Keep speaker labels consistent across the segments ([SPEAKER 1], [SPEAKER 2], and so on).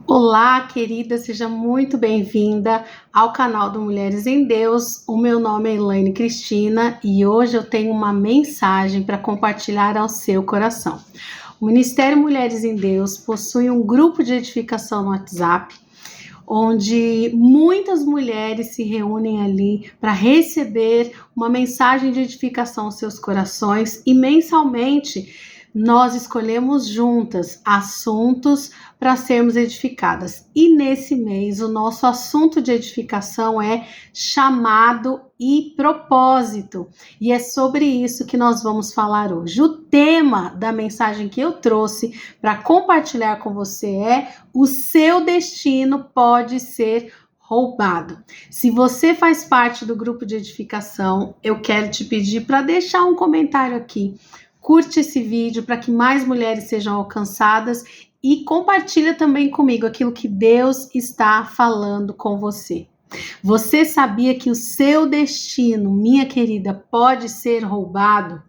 [SPEAKER 1] Olá, querida, seja muito bem-vinda ao canal do Mulheres em Deus. O meu nome é Elaine Cristina e hoje eu tenho uma mensagem para compartilhar ao seu coração. O Ministério Mulheres em Deus possui um grupo de edificação no WhatsApp, onde muitas mulheres se reúnem ali para receber uma mensagem de edificação aos seus corações e mensalmente nós escolhemos juntas assuntos para sermos edificadas. E nesse mês o nosso assunto de edificação é chamado e propósito. E é sobre isso que nós vamos falar hoje. O tema da mensagem que eu trouxe para compartilhar com você é: o seu destino pode ser roubado. Se você faz parte do grupo de edificação, eu quero te pedir para deixar um comentário aqui. Curte esse vídeo para que mais mulheres sejam alcançadas e compartilha também comigo aquilo que Deus está falando com você. Você sabia que o seu destino, minha querida, pode ser roubado?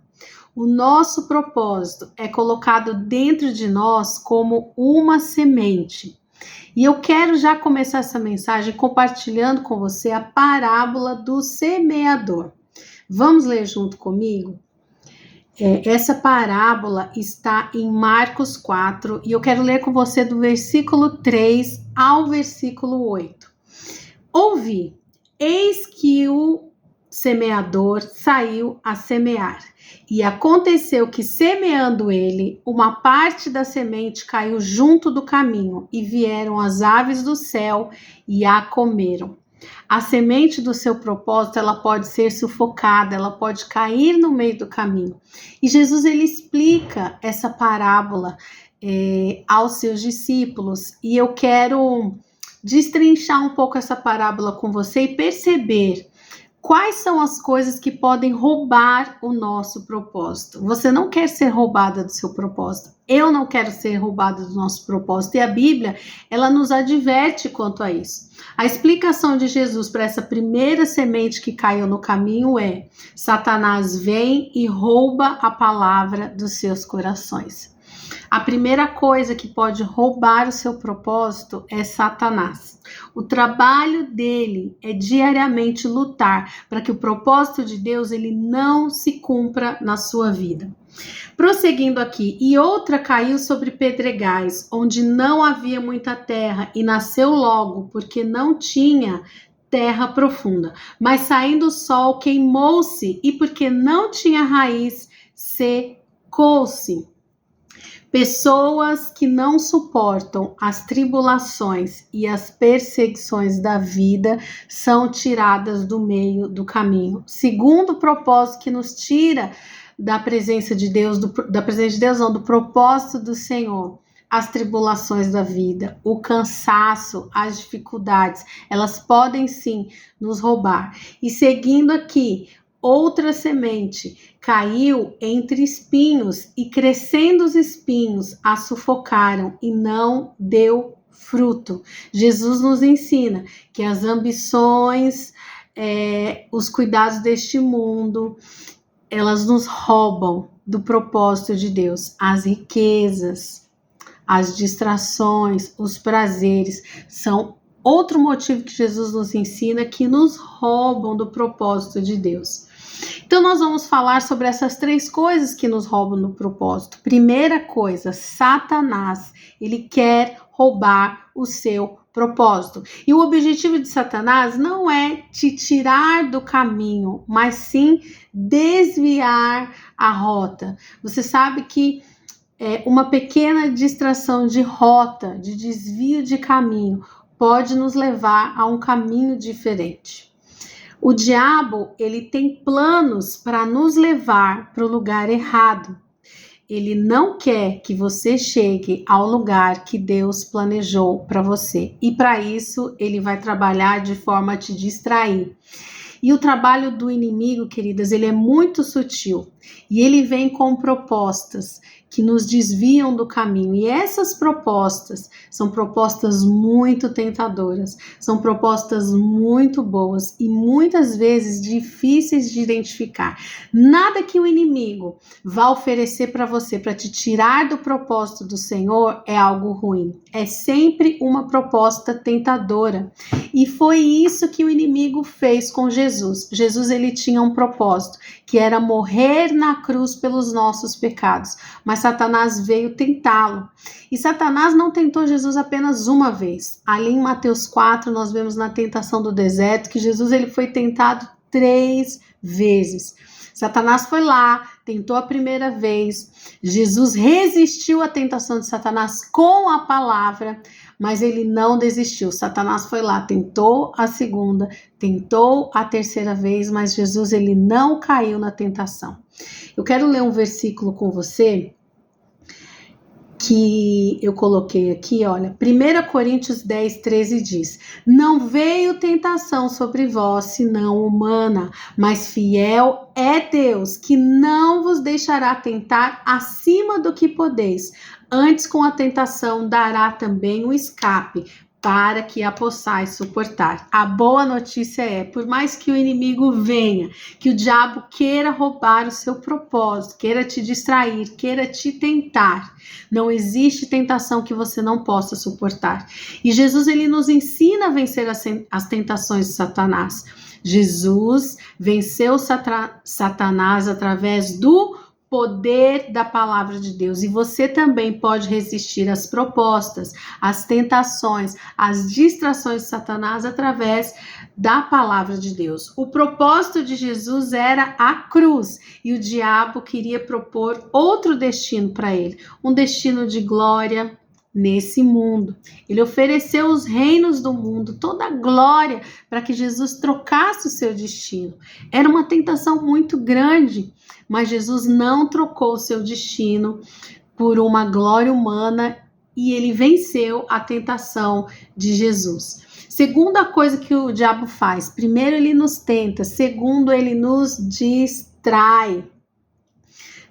[SPEAKER 1] O nosso propósito é colocado dentro de nós como uma semente. E eu quero já começar essa mensagem compartilhando com você a parábola do semeador. Vamos ler junto comigo? Essa parábola está em Marcos 4 e eu quero ler com você do versículo 3 ao versículo 8. Ouvi, eis que o semeador saiu a semear. E aconteceu que, semeando ele, uma parte da semente caiu junto do caminho, e vieram as aves do céu e a comeram. A semente do seu propósito, ela pode ser sufocada, ela pode cair no meio do caminho. E Jesus, ele explica essa parábola aos seus discípulos. E eu quero destrinchar um pouco essa parábola com você e perceber quais são as coisas que podem roubar o nosso propósito. Você não quer ser roubada do seu propósito. Eu não quero ser roubada do nosso propósito. E a Bíblia, ela nos adverte quanto a isso. A explicação de Jesus para essa primeira semente que caiu no caminho é: Satanás vem e rouba a palavra dos seus corações. A primeira coisa que pode roubar o seu propósito é Satanás. O trabalho dele é diariamente lutar para que o propósito de Deus ele não se cumpra na sua vida. Prosseguindo aqui, e outra caiu sobre pedregais, onde não havia muita terra, e nasceu logo, porque não tinha terra profunda. Mas saindo o sol, queimou-se, e porque não tinha raiz, secou-se. Pessoas que não suportam as tribulações e as perseguições da vida são tiradas do meio do caminho. Segundo o propósito que nos tira da presença de Deus, do propósito do Senhor, as tribulações da vida, o cansaço, as dificuldades, elas podem sim nos roubar. E seguindo aqui, outra semente caiu entre espinhos e, crescendo os espinhos, a sufocaram e não deu fruto. Jesus nos ensina que as ambições, os cuidados deste mundo, elas nos roubam do propósito de Deus. As riquezas, as distrações, os prazeres são outro motivo que Jesus nos ensina, que nos roubam do propósito de Deus. Então nós vamos falar sobre essas três coisas que nos roubam do propósito. Primeira coisa, Satanás, ele quer roubar o seu propósito. E o objetivo de Satanás não é te tirar do caminho, mas sim desviar a rota. Você sabe que uma pequena distração de rota, de desvio de caminho, pode nos levar a um caminho diferente. O diabo, ele tem planos para nos levar para o lugar errado. Ele não quer que você chegue ao lugar que Deus planejou para você. E para isso, ele vai trabalhar de forma a te distrair. E o trabalho do inimigo, queridas, ele é muito sutil. E ele vem com propostas que nos desviam do caminho. E essas propostas são propostas muito tentadoras, são propostas muito boas e muitas vezes difíceis de identificar. Nada que o inimigo vá oferecer para você para te tirar do propósito do Senhor é algo ruim. É sempre uma proposta tentadora. E foi isso que o inimigo fez com Jesus. Jesus, ele tinha um propósito, que era morrer na cruz pelos nossos pecados. Mas Satanás veio tentá-lo. E Satanás não tentou Jesus apenas uma vez. Ali em Mateus 4, nós vemos na tentação do deserto que Jesus, ele foi tentado 3 vezes. Satanás foi lá, tentou a primeira vez. Jesus resistiu à tentação de Satanás com a palavra, mas ele não desistiu. Satanás foi lá, tentou a segunda, tentou a terceira vez, mas Jesus, ele não caiu na tentação. Eu quero ler um versículo com você que eu coloquei aqui, olha, 1 Coríntios 10, 13 diz: não veio tentação sobre vós, senão humana, mas fiel é Deus, que não vos deixará tentar acima do que podeis, antes com a tentação dará também o escape, para que a possais suportar. A boa notícia é, por mais que o inimigo venha, que o diabo queira roubar o seu propósito, queira te distrair, queira te tentar, não existe tentação que você não possa suportar. E Jesus, ele nos ensina a vencer as tentações de Satanás. Jesus venceu Satanás através do poder da palavra de Deus, e você também pode resistir às propostas, às tentações, às distrações de Satanás através da palavra de Deus. O propósito de Jesus era a cruz, e o diabo queria propor outro destino para ele, um destino de glória nesse mundo. Ele ofereceu os reinos do mundo, toda a glória, para que Jesus trocasse o seu destino. Era uma tentação muito grande, mas Jesus não trocou o seu destino por uma glória humana e ele venceu a tentação de Jesus. Segunda coisa que o diabo faz: primeiro, ele nos tenta; segundo, ele nos distrai,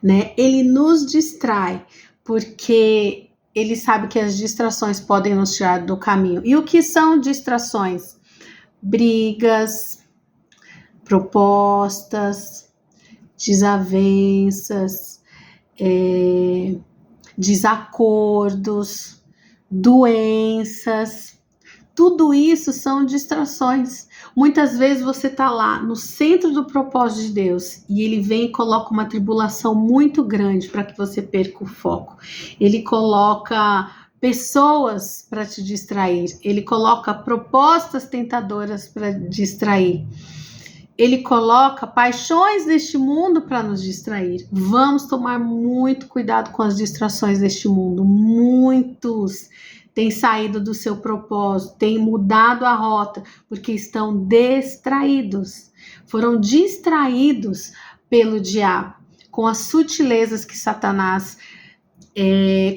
[SPEAKER 1] né? Ele nos distrai porque ele sabe que as distrações podem nos tirar do caminho. E o que são distrações? Brigas, propostas, desavenças, desacordos, doenças. Tudo isso são distrações. Muitas vezes você está lá no centro do propósito de Deus e ele vem e coloca uma tribulação muito grande para que você perca o foco. Ele coloca pessoas para te distrair. Ele coloca propostas tentadoras para distrair. Ele coloca paixões deste mundo para nos distrair. Vamos tomar muito cuidado com as distrações deste mundo. Muitos têm saído do seu propósito, têm mudado a rota, porque estão distraídos. Foram distraídos pelo diabo, com as sutilezas que Satanás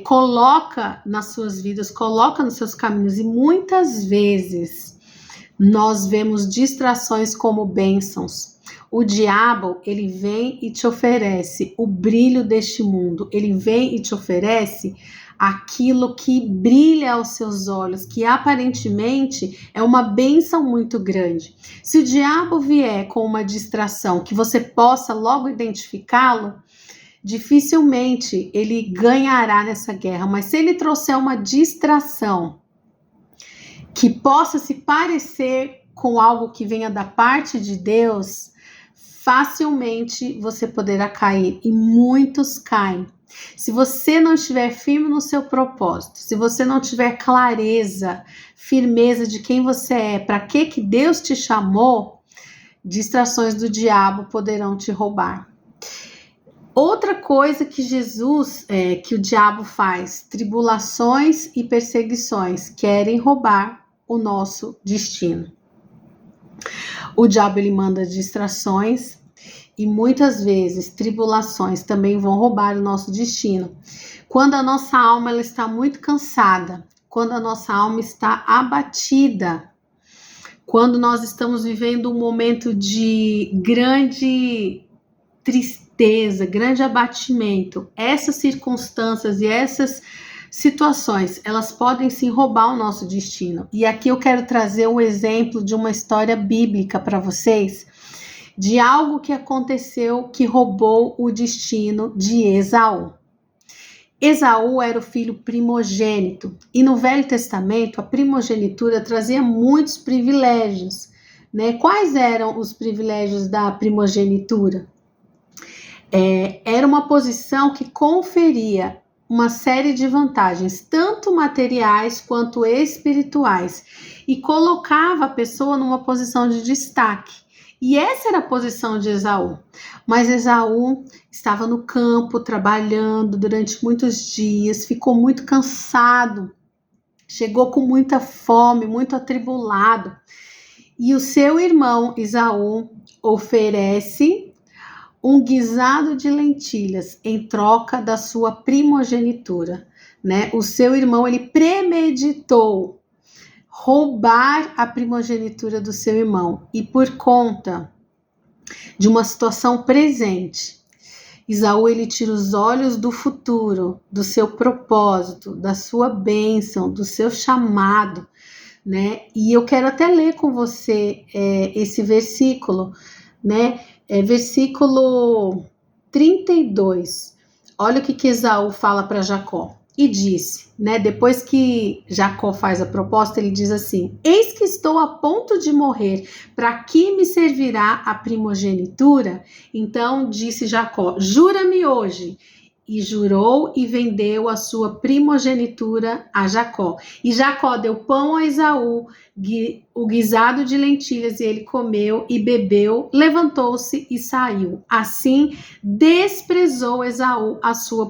[SPEAKER 1] coloca nas suas vidas, coloca nos seus caminhos. E muitas vezes nós vemos distrações como bênçãos. O diabo, ele vem e te oferece o brilho deste mundo. Ele vem e te oferece aquilo que brilha aos seus olhos, que aparentemente é uma bênção muito grande. Se o diabo vier com uma distração que você possa logo identificá-lo, dificilmente ele ganhará nessa guerra. Mas se ele trouxer uma distração que possa se parecer com algo que venha da parte de Deus, facilmente você poderá cair, e muitos caem. Se você não estiver firme no seu propósito, se você não tiver clareza, firmeza de quem você é, para que Deus te chamou, distrações do diabo poderão te roubar. Outra coisa que que o diabo faz: tribulações e perseguições querem roubar o nosso destino. O diabo, ele manda distrações e muitas vezes tribulações também vão roubar o nosso destino. Quando a nossa alma ela está muito cansada, quando a nossa alma está abatida, quando nós estamos vivendo um momento de grande tristeza, tristeza, grande abatimento, essas circunstâncias e essas situações, elas podem sim roubar o nosso destino. E aqui eu quero trazer um exemplo de uma história bíblica para vocês, de algo que aconteceu que roubou o destino de Esaú. Esaú era o filho primogênito, e no Velho Testamento a primogenitura trazia muitos privilégios, né? Quais eram os privilégios da primogenitura? Era uma posição que conferia uma série de vantagens, tanto materiais quanto espirituais, e colocava a pessoa numa posição de destaque. E essa era a posição de Esaú. Mas Esaú estava no campo trabalhando durante muitos dias, ficou muito cansado, chegou com muita fome, muito atribulado. E o seu irmão Esaú oferece um guisado de lentilhas em troca da sua primogenitura, né? O seu irmão, ele premeditou roubar a primogenitura do seu irmão, e por conta de uma situação presente, Esaú, ele tira os olhos do futuro, do seu propósito, da sua bênção, do seu chamado, né? E eu quero até ler com você esse versículo, né? Versículo 32. Olha o que Esaú fala para Jacó. E disse, né? Depois que Jacó faz a proposta, ele diz assim: eis que estou a ponto de morrer, para que me servirá a primogenitura? Então disse Jacó: jura-me hoje. E jurou e vendeu a sua primogenitura a Jacó. E Jacó deu pão a Esaú, o guisado de lentilhas, e ele comeu e bebeu, levantou-se e saiu. Assim desprezou Esaú a sua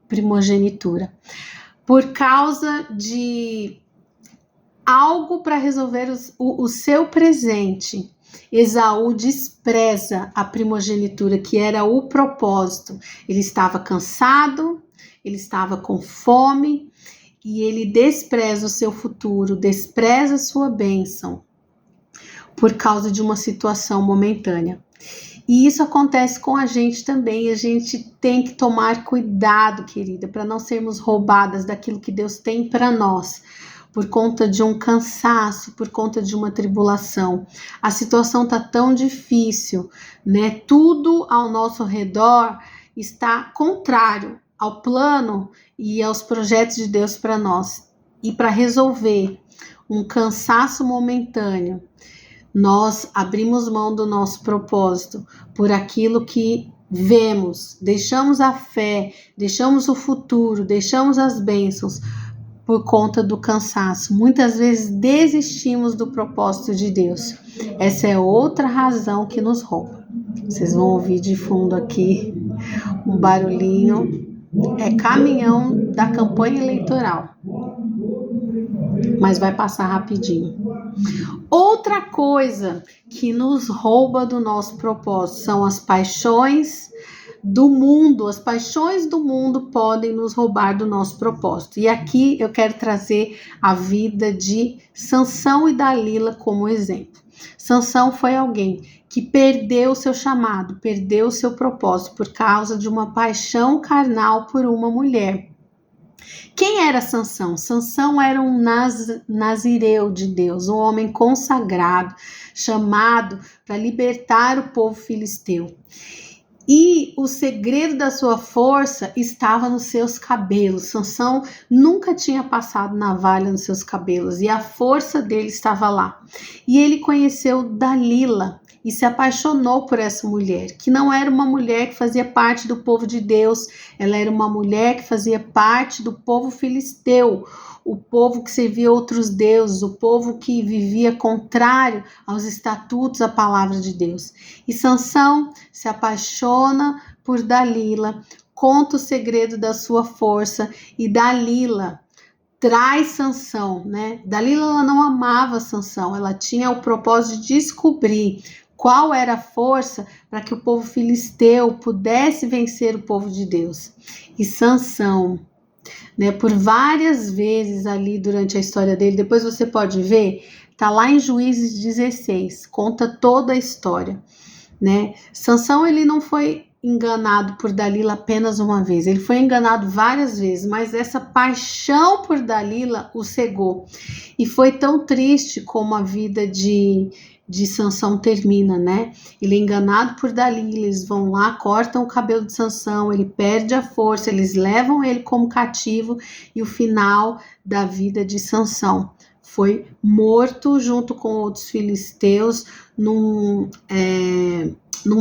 [SPEAKER 1] primogenitura. Por causa de algo para resolver o seu presente, Esaú despreza a primogenitura, que era o propósito. Ele estava cansado, ele estava com fome, e ele despreza o seu futuro, despreza a sua bênção, por causa de uma situação momentânea. E isso acontece com a gente também, e a gente tem que tomar cuidado, querida, para não sermos roubadas daquilo que Deus tem para nós, por conta de um cansaço, por conta de uma tribulação. A situação está tão difícil, né? Tudo ao nosso redor está contrário ao plano e aos projetos de Deus para nós. E para resolver um cansaço momentâneo, nós abrimos mão do nosso propósito por aquilo que vemos, deixamos a fé, deixamos o futuro, deixamos as bênçãos, por conta do cansaço. Muitas vezes desistimos do propósito de Deus. Essa é outra razão que nos rouba. Vocês vão ouvir de fundo aqui um barulhinho. É caminhão da campanha eleitoral. Mas vai passar rapidinho. Outra coisa que nos rouba do nosso propósito são as paixões do mundo. As paixões do mundo podem nos roubar do nosso propósito. E aqui eu quero trazer a vida de Sansão e Dalila como exemplo. Sansão foi alguém que perdeu o seu chamado, perdeu o seu propósito por causa de uma paixão carnal por uma mulher. Quem era Sansão? Sansão era um nazireu de Deus, um homem consagrado, chamado para libertar o povo filisteu. E o segredo da sua força estava nos seus cabelos. Sansão nunca tinha passado navalha nos seus cabelos e a força dele estava lá. E ele conheceu Dalila e se apaixonou por essa mulher, que não era uma mulher que fazia parte do povo de Deus, ela era uma mulher que fazia parte do povo filisteu, o povo que servia outros deuses, o povo que vivia contrário aos estatutos, à palavra de Deus. E Sansão se apaixona por Dalila, conta o segredo da sua força, e Dalila traz Sansão, né? Dalila, ela não amava Sansão, ela tinha o propósito de descobrir qual era a força para que o povo filisteu pudesse vencer o povo de Deus. E Sansão, né, por várias vezes ali durante a história dele, depois você pode ver, tá lá em Juízes 16, conta toda a história, né? Sansão, ele não foi enganado por Dalila apenas uma vez, ele foi enganado várias vezes, mas essa paixão por Dalila o cegou. E foi tão triste como a vida de Sansão termina, né? Ele é enganado por Dalila, eles vão lá, cortam o cabelo de Sansão, ele perde a força, eles levam ele como cativo, e o final da vida de Sansão foi morto junto com outros filisteus num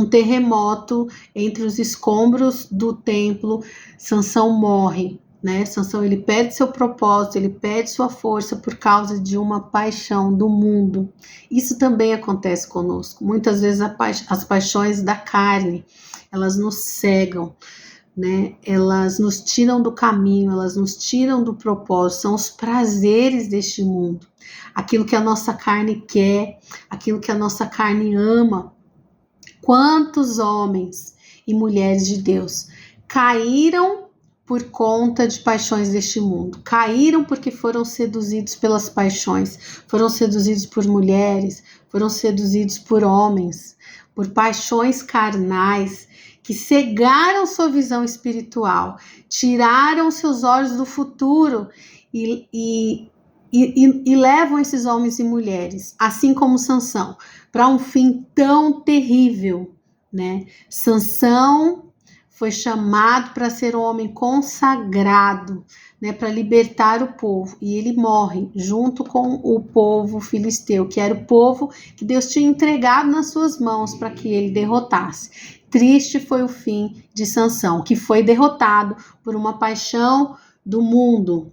[SPEAKER 1] terremoto entre os escombros do templo. Sansão morre, né? Sansão, ele perde seu propósito, ele perde sua força por causa de uma paixão do mundo. Isso também acontece conosco. Muitas vezes as paixões da carne, elas nos cegam, né? Elas nos tiram do caminho, elas nos tiram do propósito. São os prazeres deste mundo, aquilo que a nossa carne quer, aquilo que a nossa carne ama. Quantos homens e mulheres de Deus caíram por conta de paixões deste mundo? Caíram porque foram seduzidos pelas paixões, foram seduzidos por mulheres, foram seduzidos por homens, por paixões carnais que cegaram sua visão espiritual, tiraram seus olhos do futuro e levam esses homens e mulheres, assim como Sansão, para um fim tão terrível, né? Sansão foi chamado para ser um homem consagrado, né, para libertar o povo, e ele morre junto com o povo filisteu, que era o povo que Deus tinha entregado nas suas mãos para que ele derrotasse. Triste foi o fim de Sansão, que foi derrotado por uma paixão do mundo.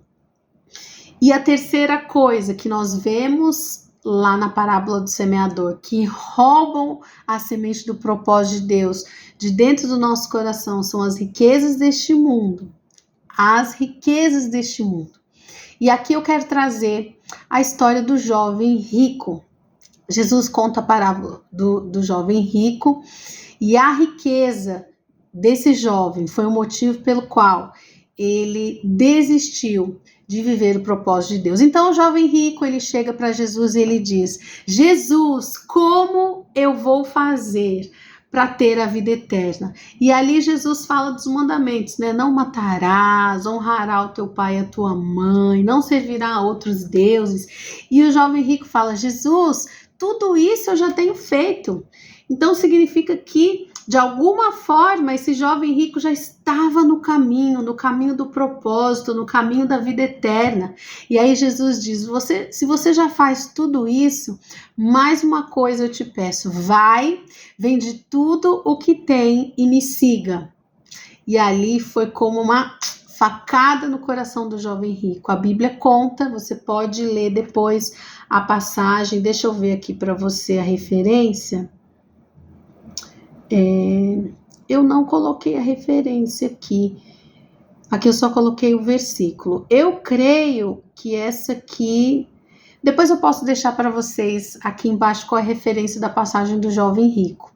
[SPEAKER 1] E a terceira coisa que nós vemos lá na parábola do semeador, que roubam a semente do propósito de Deus de dentro do nosso coração, são as riquezas deste mundo. As riquezas deste mundo. E aqui eu quero trazer a história do jovem rico. Jesus conta a parábola do jovem rico, e a riqueza desse jovem foi o motivo pelo qual ele desistiu de viver o propósito de Deus. Então o jovem rico, ele chega para Jesus e ele diz: Jesus, como eu vou fazer para ter a vida eterna? E ali Jesus fala dos mandamentos, né? Não matarás, honrará o teu pai e a tua mãe, não servirá a outros deuses. E o jovem rico fala: Jesus, tudo isso eu já tenho feito. Então significa que, de alguma forma, esse jovem rico já estava no caminho do propósito, no caminho da vida eterna. E aí Jesus diz: se você já faz tudo isso, mais uma coisa eu te peço, vai, vende tudo o que tem e me siga. E ali foi como uma facada no coração do jovem rico. A Bíblia conta, você pode ler depois a passagem, deixa eu ver aqui para você a referência. Eu não coloquei a referência aqui eu só coloquei o versículo. Eu creio que essa aqui, depois eu posso deixar para vocês aqui embaixo qual é a referência da passagem do jovem rico.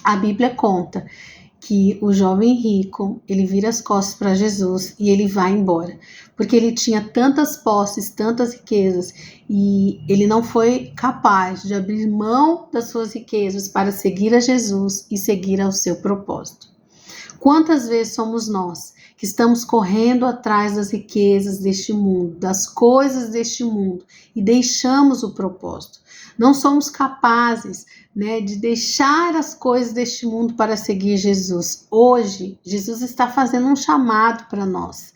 [SPEAKER 1] A Bíblia conta que o jovem rico, ele vira as costas para Jesus e ele vai embora, porque ele tinha tantas posses, tantas riquezas, e ele não foi capaz de abrir mão das suas riquezas para seguir a Jesus e seguir ao seu propósito. Quantas vezes somos nós que estamos correndo atrás das riquezas deste mundo, das coisas deste mundo, e deixamos o propósito? Não somos capazes, né, de deixar as coisas deste mundo para seguir Jesus. Hoje, Jesus está fazendo um chamado para nós.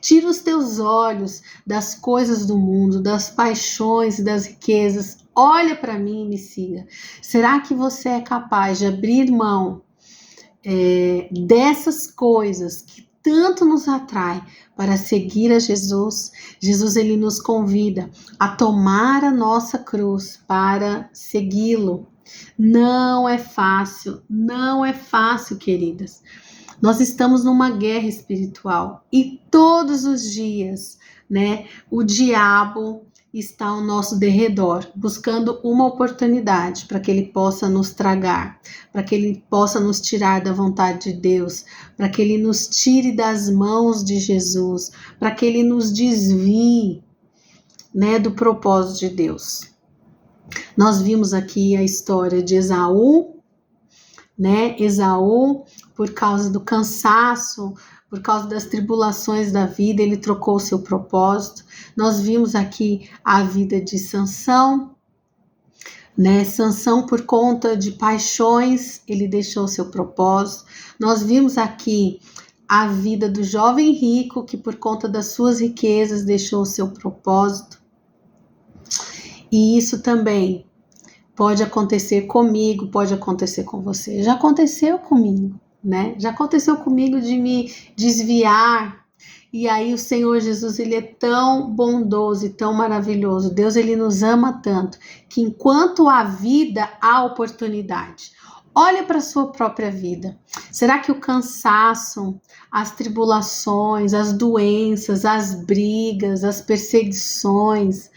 [SPEAKER 1] Tira os teus olhos das coisas do mundo, das paixões e das riquezas. Olha para mim e me siga. Será que você é capaz de abrir mão dessas coisas que tanto nos atrai para seguir a Jesus? Jesus, ele nos convida a tomar a nossa cruz para segui-lo. Não é fácil, queridas. Nós estamos numa guerra espiritual e todos os dias, né, o diabo está ao nosso derredor, buscando uma oportunidade para que ele possa nos tragar, para que ele possa nos tirar da vontade de Deus, para que ele nos tire das mãos de Jesus, para que ele nos desvie, né, do propósito de Deus. Nós vimos aqui a história de Esaú, né? Esaú, por causa do cansaço, por causa das tribulações da vida, ele trocou o seu propósito. Nós vimos aqui a vida de Sansão, né? Sansão, por conta de paixões, ele deixou o seu propósito. Nós vimos aqui a vida do jovem rico, que por conta das suas riquezas deixou o seu propósito. E isso também pode acontecer comigo, pode acontecer com você. Já aconteceu comigo, né? Já aconteceu comigo de me desviar. E aí o Senhor Jesus, ele é tão bondoso e tão maravilhoso. Deus, ele nos ama tanto, que enquanto há vida, há oportunidade. Olha para a sua própria vida. Será que o cansaço, as tribulações, as doenças, as brigas, as perseguições,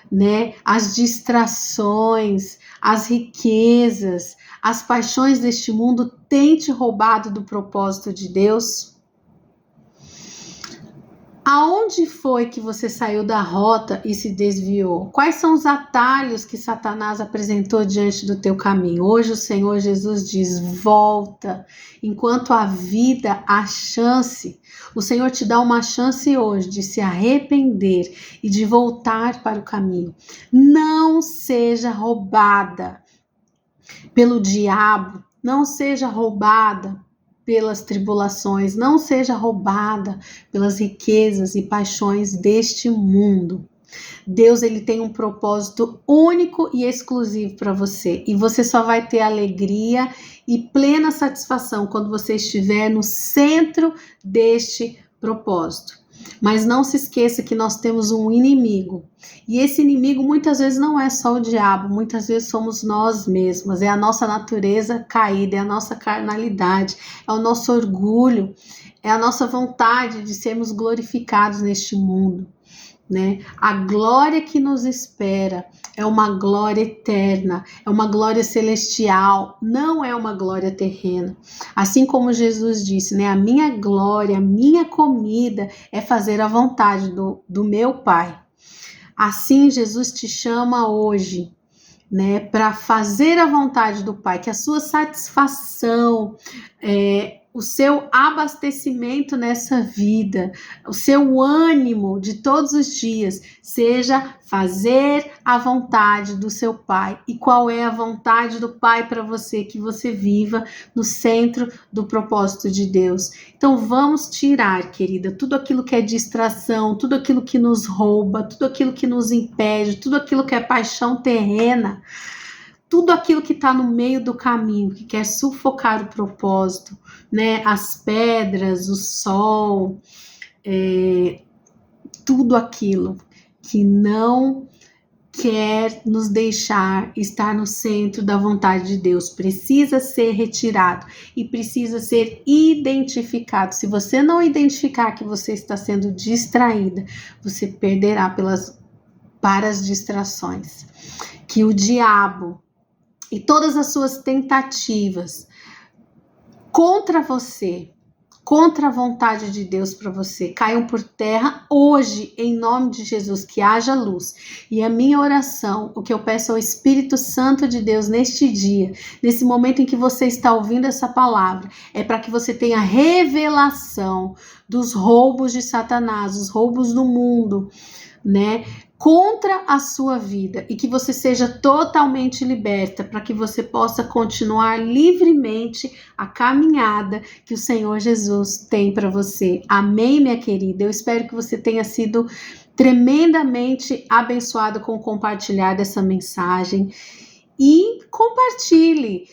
[SPEAKER 1] né, as distrações, as riquezas, as paixões deste mundo têm te roubado do propósito de Deus? Aonde foi que você saiu da rota e se desviou? Quais são os atalhos que Satanás apresentou diante do teu caminho? Hoje o Senhor Jesus diz: volta. Enquanto há vida, há chance. O Senhor te dá uma chance hoje de se arrepender e de voltar para o caminho. Não seja roubada pelo diabo, não seja roubada pelas tribulações, não seja roubada pelas riquezas e paixões deste mundo. Deus, ele tem um propósito único e exclusivo para você, e você só vai ter alegria e plena satisfação quando você estiver no centro deste propósito. Mas não se esqueça que nós temos um inimigo, e esse inimigo muitas vezes não é só o diabo, muitas vezes somos nós mesmos, é a nossa natureza caída, é a nossa carnalidade, é o nosso orgulho, é a nossa vontade de sermos glorificados neste mundo, né? A glória que nos espera é uma glória eterna, é uma glória celestial, não é uma glória terrena. Assim como Jesus disse, né? A minha glória, a minha comida é fazer a vontade do meu Pai. Assim Jesus te chama hoje, né? Para fazer a vontade do Pai, que a sua satisfação, o seu abastecimento nessa vida, o seu ânimo de todos os dias, seja fazer a vontade do seu Pai. E qual é a vontade do Pai para você? Que você viva no centro do propósito de Deus. Então vamos tirar, querida, tudo aquilo que é distração, tudo aquilo que nos rouba, tudo aquilo que nos impede, tudo aquilo que é paixão terrena, tudo aquilo que está no meio do caminho, que quer sufocar o propósito, né? As pedras, o sol, tudo aquilo que não quer nos deixar estar no centro da vontade de Deus precisa ser retirado e precisa ser identificado. Se você não identificar que você está sendo distraída, você perderá para as distrações. Que o diabo e todas as suas tentativas contra você, contra a vontade de Deus para você, caiam por terra hoje, em nome de Jesus, que haja luz. E a minha oração, o que eu peço ao Espírito Santo de Deus neste dia, nesse momento em que você está ouvindo essa palavra, é para que você tenha revelação dos roubos de Satanás, os roubos do mundo, né? Contra a sua vida, e que você seja totalmente liberta para que você possa continuar livremente a caminhada que o Senhor Jesus tem para você. Amém, minha querida? Eu espero que você tenha sido tremendamente abençoado com o compartilhar dessa mensagem, e compartilhe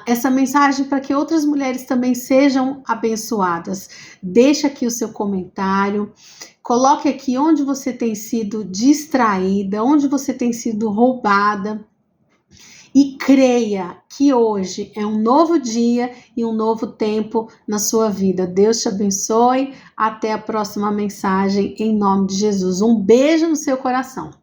[SPEAKER 1] essa mensagem para que outras mulheres também sejam abençoadas. Deixa aqui o seu comentário. Coloque aqui onde você tem sido distraída, onde você tem sido roubada. E creia que hoje é um novo dia e um novo tempo na sua vida. Deus te abençoe. Até a próxima mensagem, em nome de Jesus. Um beijo no seu coração.